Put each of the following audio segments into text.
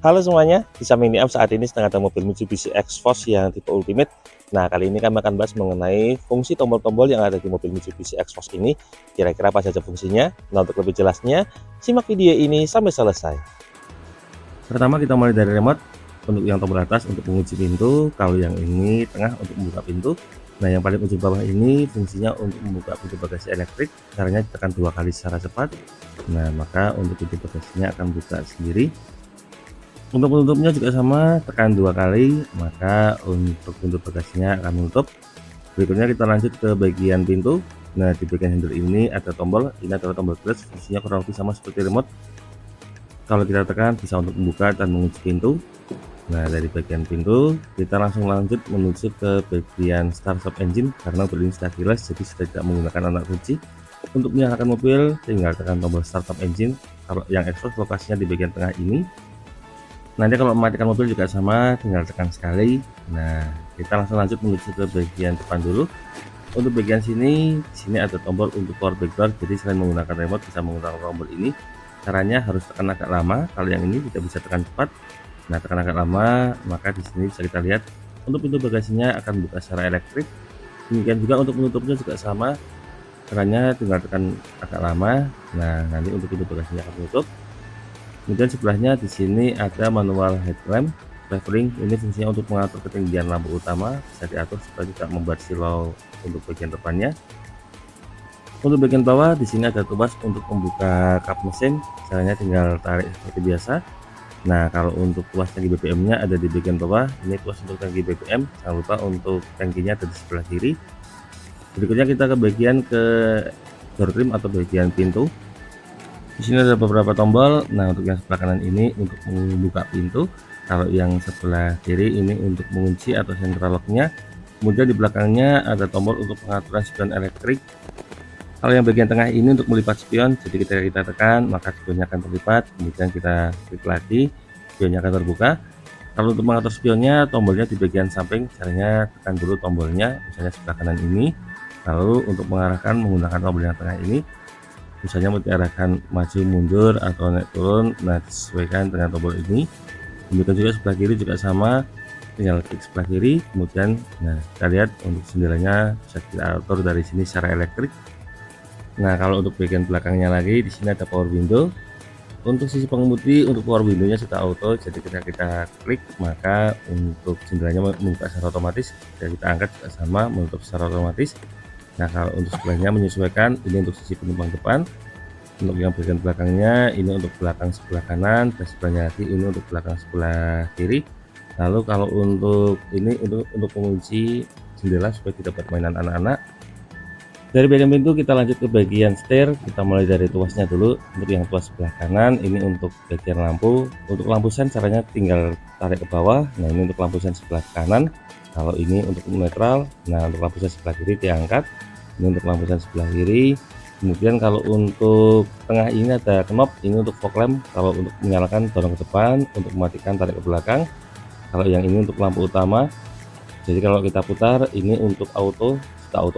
Halo semuanya, di samping Niam saat ini sedang ada mobil Mitsubishi X-Force yang tipe Ultimate. Nah, kali ini kami akan bahas mengenai fungsi tombol-tombol yang ada di mobil Mitsubishi X-Force ini. Kira-kira apa saja fungsinya? Nah, untuk lebih jelasnya, simak video ini sampai selesai. Pertama kita mulai dari remote. Untuk yang tombol atas untuk mengunci pintu, kalau yang ini tengah untuk membuka pintu. Nah, yang paling ujung bawah ini fungsinya untuk membuka pintu bagasi elektrik. Caranya ditekan 2 kali secara cepat. Nah, maka untuk pintu bagasinya akan buka sendiri. Untuk penutupnya juga sama, tekan 2 kali, maka untuk pintu bagasinya akan menutup. Berikutnya kita lanjut ke bagian pintu. Nah, di bagian handle ini ada tombol, ini adalah tombol clutch, fungsinya kurang lebih sama seperti remote. Kalau kita tekan bisa untuk membuka dan mengunci pintu. Nah, dari bagian pintu kita langsung lanjut menuju ke bagian start stop engine, karena mobil ini sudah keyless jadi sudah tidak menggunakan anak kunci. Untuk menyalakan mobil tinggal tekan tombol start stop engine. Kalau yang X-Force lokasinya di bagian tengah ini. Nanti kalau mematikan mobil juga sama, tinggal tekan sekali. Nah, kita langsung lanjut menuju ke bagian depan dulu. Untuk bagian sini, di sini ada tombol untuk power back door. Jadi selain menggunakan remote bisa menggunakan tombol ini. Caranya harus tekan agak lama. Kalau yang ini tidak bisa tekan cepat. Nah, tekan agak lama, maka di sini bisa kita lihat untuk pintu bagasinya akan buka secara elektrik. Demikian juga untuk penutupnya juga sama. Caranya tinggal tekan agak lama. Nah, nanti untuk pintu bagasinya akan tutup. Kemudian sebelahnya di sini ada manual headlamp leveling. Ini fungsinya untuk mengatur ketinggian lampu utama, bisa diatur supaya tidak membuat silau untuk bagian depannya. Untuk bagian bawah di sini ada tuas untuk membuka kap mesin. Caranya tinggal tarik seperti biasa. Nah, kalau untuk tuas tangki BBM-nya ada di bagian bawah. Ini tuas untuk tangki BBM. Jangan lupa untuk tangkinya ada di sebelah kiri. Berikutnya kita ke bagian door trim atau bagian pintu. Di sini ada beberapa tombol. Nah, untuk yang sebelah kanan ini untuk membuka pintu. Kalau yang sebelah kiri ini untuk mengunci atau central lock-nya. Kemudian di belakangnya ada tombol untuk pengaturan spion elektrik. Kalau yang bagian tengah ini untuk melipat spion. Jadi ketika kita tekan maka spionnya akan terlipat. Kemudian kita klik lagi, spionnya akan terbuka. Kalau untuk mengatur spionnya, tombolnya di bagian samping. Caranya tekan dulu tombolnya, misalnya sebelah kanan ini. Lalu untuk mengarahkan menggunakan tombol yang tengah ini. Misalnya mau diarahkan maju mundur atau naik turun, nah disesuaikan dengan tombol ini. Demikian juga sebelah kiri juga sama, tinggal klik sebelah kiri. Kemudian nah kita lihat untuk jendelanya bisa kita atur dari sini secara elektrik. Nah, kalau untuk bagian belakangnya lagi di sini ada power window. Untuk sisi pengemudi, untuk power window-nya sudah auto, jadi ketika kita klik maka untuk jendelanya membuka secara otomatis. Jika kita angkat juga sama, menutup secara otomatis. Nah, kalau untuk sebelahnya menyesuaikan, ini untuk sisi penumpang depan. Untuk yang bagian belakangnya ini untuk belakang sebelah kanan, dan sebelahnya lagi ini untuk belakang sebelah kiri. Lalu kalau untuk ini untuk mengunci jendela supaya tidak buat mainan anak-anak. Dari bagian pintu kita lanjut ke bagian setir. Kita mulai dari tuasnya dulu. Untuk yang tuas sebelah kanan ini untuk bagian lampu. Untuk lampu sen caranya tinggal tarik ke bawah. Nah, ini untuk lampu sen sebelah kanan. Kalau ini untuk netral. Nah, untuk lampu sen sebelah kiri diangkat. Ini untuk lampu sen sebelah kiri. Kemudian kalau untuk tengah ini ada knob, ini untuk fog lamp. Kalau untuk menyalakan dorong ke depan, untuk mematikan tarik ke belakang. Kalau yang ini untuk lampu utama. Jadi kalau kita putar ini untuk auto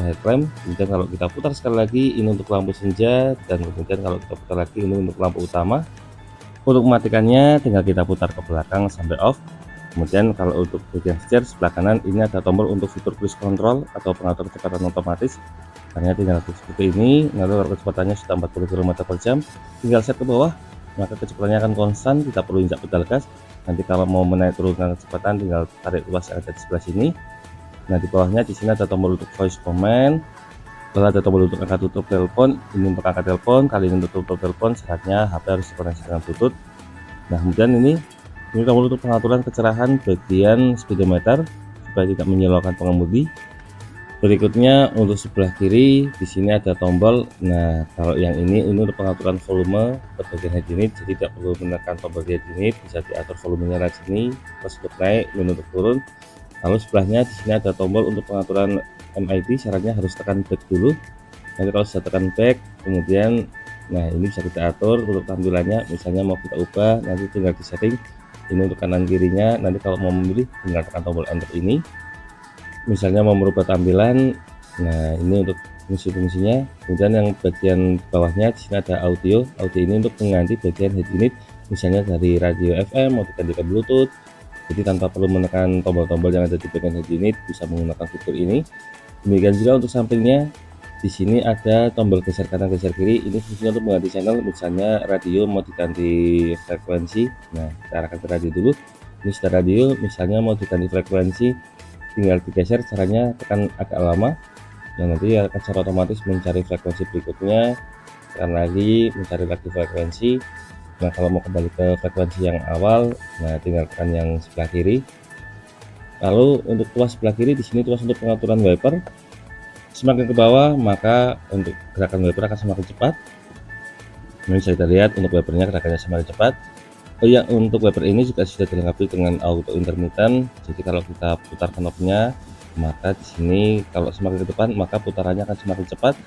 headlamp. Kemudian kalau kita putar sekali lagi ini untuk lampu senja, dan kemudian kalau kita putar lagi ini untuk lampu utama. Untuk mematikannya tinggal kita putar ke belakang sampai off. Kemudian kalau untuk bagian setir sebelah kanan ini ada tombol untuk fitur cruise control atau pengatur kecepatan otomatis. Hanya tinggal klik seperti ini. Lalu kalau kecepatannya sudah 40 km/jam, tinggal set ke bawah, maka kecepatannya akan konstan, tidak perlu injak pedal gas. Nanti kalau mau menaik turunkan kecepatan tinggal tarik tuas yang ada di sebelah sini. Nah, di bawahnya di sini ada tombol untuk voice command. Lalu ada tombol untuk angkat tutup telepon. Ini untuk angkat telepon, kali ini untuk tutup telepon syaratnya HP harus terkoneksi dengan Bluetooth. Nah, kemudian ini tombol untuk pengaturan kecerahan bagian speedometer supaya tidak menyilaukan pengemudi. Berikutnya untuk sebelah kiri di sini ada tombol. Nah, kalau yang ini untuk pengaturan volume ke bagian head unit, jadi tidak perlu menekan tombol head unit, bisa diatur volumenya dari sini, plus untuk naik, untuk turun. Lalu sebelahnya di sini ada tombol untuk pengaturan MID, syaratnya harus tekan back dulu. Nanti kalau sudah tekan back, kemudian nah ini bisa kita atur untuk tampilannya, misalnya mau kita ubah nanti tinggal di setting. Ini untuk kanan kirinya, nanti kalau mau memilih tinggal tekan tombol enter ini. Misalnya mau merubah tampilan, nah ini untuk fungsi-fungsinya. Kemudian yang bagian bawahnya di sini ada audio ini untuk mengganti bagian head unit misalnya dari radio FM mau diganti ke Bluetooth. Jadi tanpa perlu menekan tombol-tombol yang ada di bagian head unit, bisa menggunakan fitur ini. Demikian juga untuk sampingnya, di sini ada tombol geser kanan geser kiri. Ini fungsinya untuk mengganti channel, misalnya radio mau diganti frekuensi. Nah, kita arahkan ke radio dulu. Ini sudah radio, misalnya mau diganti frekuensi, tinggal digeser, caranya tekan agak lama. Nah, nanti akan secara otomatis mencari frekuensi berikutnya, tekan lagi, mencari lagi frekuensi. Nah, kalau mau kembali ke frekuensi yang awal, nah tinggal tekan yang sebelah kiri. Lalu untuk tuas sebelah kiri, di sini tuas untuk pengaturan wiper. Semakin ke bawah, maka untuk gerakan wiper akan semakin cepat. Ini bisa kita lihat untuk wipernya gerakannya semakin cepat. Oh ya, untuk wiper ini juga sudah dilengkapi dengan auto intermittent. Jadi kalau kita putar knobnya, maka di sini kalau semakin ke depan, maka putarannya akan semakin cepat.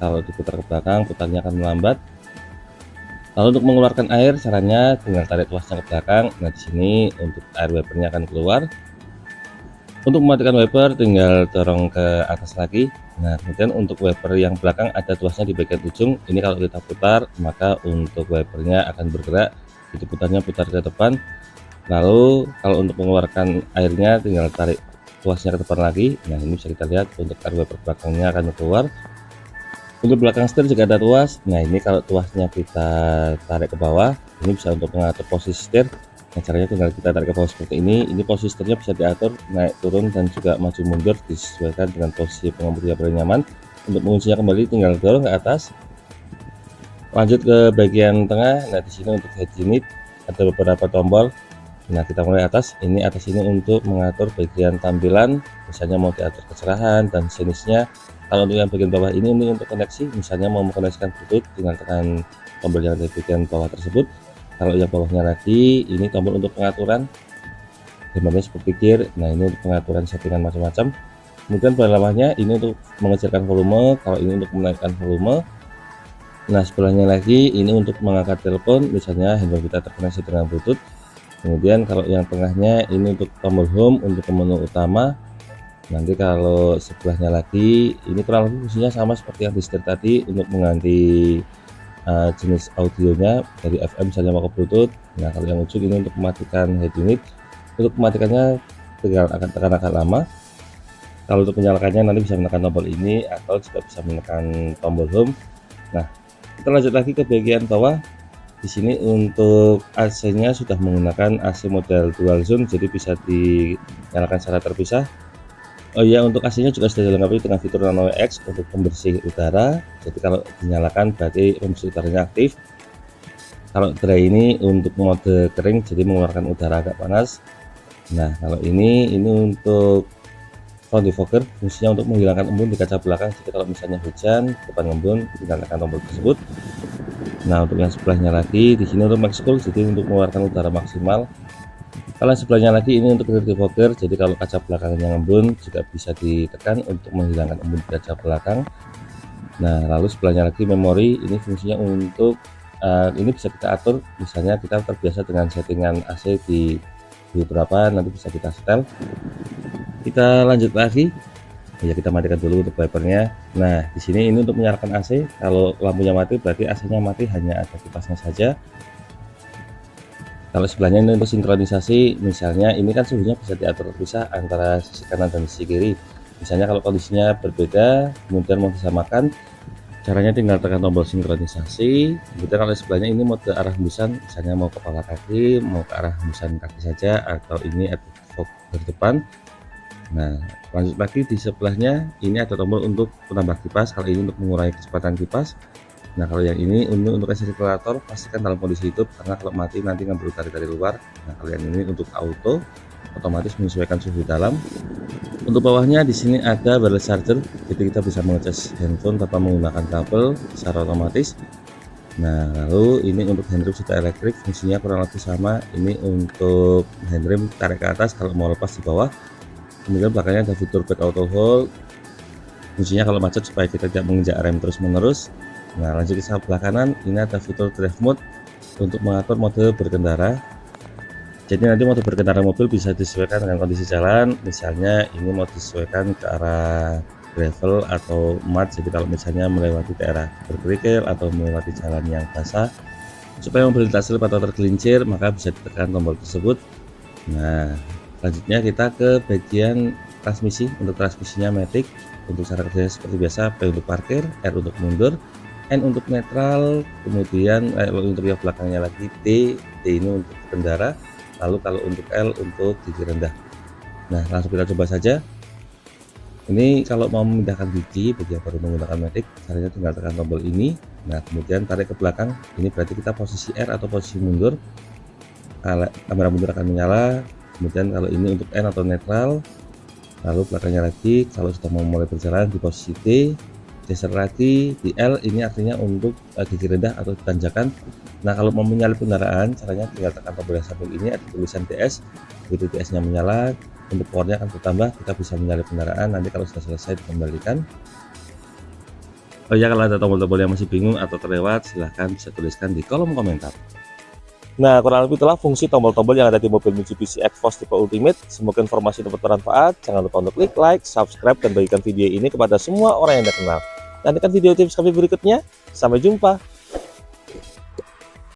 Kalau diputar ke belakang, putarnya akan melambat. Lalu untuk mengeluarkan air, caranya tinggal tarik tuasnya ke belakang. Nah, di sini untuk air wipernya akan keluar. Untuk mematikan wiper, tinggal dorong ke atas lagi. Nah, kemudian untuk wiper yang belakang ada tuasnya di bagian ujung. Ini kalau kita putar, maka untuk wipernya akan bergerak. Itu putarnya putar ke depan. Lalu kalau untuk mengeluarkan airnya, tinggal tarik tuasnya ke depan lagi. Nah, ini bisa kita lihat untuk air wiper belakangnya akan keluar. Untuk belakang setir juga ada tuas. Nah, ini kalau tuasnya kita tarik ke bawah, ini bisa untuk mengatur posisi setir. Nah, caranya tinggal kita tarik ke bawah seperti ini. Ini posisi setirnya bisa diatur naik turun dan juga maju mundur, disesuaikan dengan posisi pengemudi yang paling nyaman. Untuk menguncinya kembali tinggal dorong ke atas. Lanjut ke bagian tengah. Nah, di sini untuk head unit ada beberapa tombol. Nah, kita mulai atas. Ini atas ini untuk mengatur bagian tampilan, misalnya mau diatur kecerahan dan jenisnya. Kalau untuk yang bagian bawah ini untuk koneksi, misalnya mau mengkoneksikan Bluetooth, tinggal tekan tombol yang ada di bagian bawah tersebut. Kalau yang bawahnya lagi, ini tombol untuk pengaturan, gambarnya seperti gear. Nah, ini untuk pengaturan settingan macam-macam. Kemudian bawahnya ini untuk mengecilkan volume, kalau ini untuk menaikkan volume. Nah, sebelahnya lagi ini untuk mengangkat telepon, misalnya handphone kita terkoneksi dengan Bluetooth. Kemudian kalau yang tengahnya ini untuk tombol home untuk menu utama. Nanti kalau sebelahnya lagi ini kurang lebih fungsinya sama seperti yang di setir tadi untuk mengganti jenis audionya dari FM misalnya mau ke Bluetooth. Nah, kalau yang ujung ini untuk mematikan head unit. Untuk mematikannya tinggal akan tekan agak lama. Kalau untuk menyalakannya nanti bisa menekan tombol ini atau juga bisa menekan tombol home. Nah, kita lanjut lagi ke bagian bawah. Di sini untuk AC-nya sudah menggunakan AC model dual zone, jadi bisa dinyalakan secara terpisah. Oh iya, untuk AC-nya juga sudah dilengkapi dengan fitur Nano X untuk pembersih udara. Jadi kalau dinyalakan berarti pembersih udaranya aktif. Kalau dry ini untuk mode kering, jadi mengeluarkan udara agak panas. Nah, kalau ini untuk front defogger, fungsinya untuk menghilangkan embun di kaca belakang. Jadi kalau misalnya hujan, depan embun, tinggal tekan tombol tersebut. Nah, untuk yang sebelahnya lagi, di sini untuk max cool, jadi untuk mengeluarkan udara maksimal. Kalau sebelahnya lagi ini untuk rear defogger, jadi kalau kaca belakangnya ngembun juga bisa ditekan untuk menghilangkan embun di kaca belakang. Nah, lalu sebelahnya lagi memori, ini fungsinya untuk ini bisa kita atur, misalnya kita terbiasa dengan settingan AC di berapa, nanti bisa kita setel. Kita lanjut lagi. Ya, kita matikan dulu untuk wipernya. Nah, di sini ini untuk menyalakan AC. Kalau lampunya mati berarti AC-nya mati, hanya ada kipasnya saja. Kalau sebelahnya ini untuk sinkronisasi, misalnya ini kan suhunya bisa diatur terpisah antara sisi kanan dan sisi kiri. Misalnya kalau kondisinya berbeda, kemudian mau disamakan, caranya tinggal tekan tombol sinkronisasi. Kemudian kalau sebelahnya ini mode arah hembusan, misalnya mau kepala kaki, mau ke arah hembusan kaki saja, atau ini ada ke depan. Nah, lanjut lagi di sebelahnya ini ada tombol untuk penambah kipas. Kalau ini untuk mengurangi kecepatan kipas. Nah, kalau yang ini untuk resirkulator, pastikan dalam kondisi hidup karena kalau mati nanti ngambil udara dari luar. Nah, kalau yang ini untuk auto, otomatis menyesuaikan suhu dalam. Untuk bawahnya di sini ada wireless charger, jadi kita bisa mengecas handphone tanpa menggunakan kabel secara otomatis. Nah, lalu ini untuk handrem sudah elektrik, fungsinya kurang lebih sama. Ini untuk handrem tarik ke atas kalau mau lepas di bawah. Kemudian belakangnya ada fitur back auto hold, fungsinya kalau macet supaya kita tidak menginjak rem terus menerus. Nah, lanjut ke sebelah kanan, ini ada fitur drive mode untuk mengatur mode berkendara. Jadi nanti mode berkendara mobil bisa disesuaikan dengan kondisi jalan, misalnya ini mau disesuaikan ke arah gravel atau mud. Jadi kalau misalnya melewati daerah berkerikil atau melewati jalan yang basah, Supaya mobil terselip atau tergelincir, maka bisa ditekan tombol tersebut. Nah, selanjutnya kita ke bagian transmisi. Untuk transmisinya matic. Untuk cara kerjanya seperti biasa, P untuk parkir, R untuk mundur, N untuk netral, kemudian untuk yang belakangnya lagi D ini untuk kendara, lalu kalau untuk L untuk gigi rendah. Nah, langsung kita coba saja. Ini kalau mau memindahkan gigi bagi yang baru menggunakan matic, caranya tinggal tekan tombol ini. Nah, kemudian tarik ke belakang. Ini berarti kita posisi R atau posisi mundur. Kamera mundur akan menyala. Kemudian kalau ini untuk N atau netral, lalu belakangnya lagi kalau sudah mau mulai berjalan di posisi T, geser lagi di L, ini artinya untuk gigi rendah atau tanjakan. Nah, kalau mau menyalip kendaraan, caranya tinggal tekan tombol yang samping ini, ada tulisan DS. Begitu DS nya menyala, untuk powernya akan bertambah, kita bisa menyalip kendaraan. Nanti kalau sudah selesai dikembalikan. Oh ya, kalau ada tombol-tombol yang masih bingung atau terlewat, silahkan bisa tuliskan di kolom komentar. Nah, kurang lebih itulah fungsi tombol-tombol yang ada di mobil Mitsubishi Xforce tipe Ultimate. Semoga informasi dapat bermanfaat. Jangan lupa untuk klik like, subscribe, dan bagikan video ini kepada semua orang yang Anda kenal. Nantikan video tips kami berikutnya. Sampai jumpa.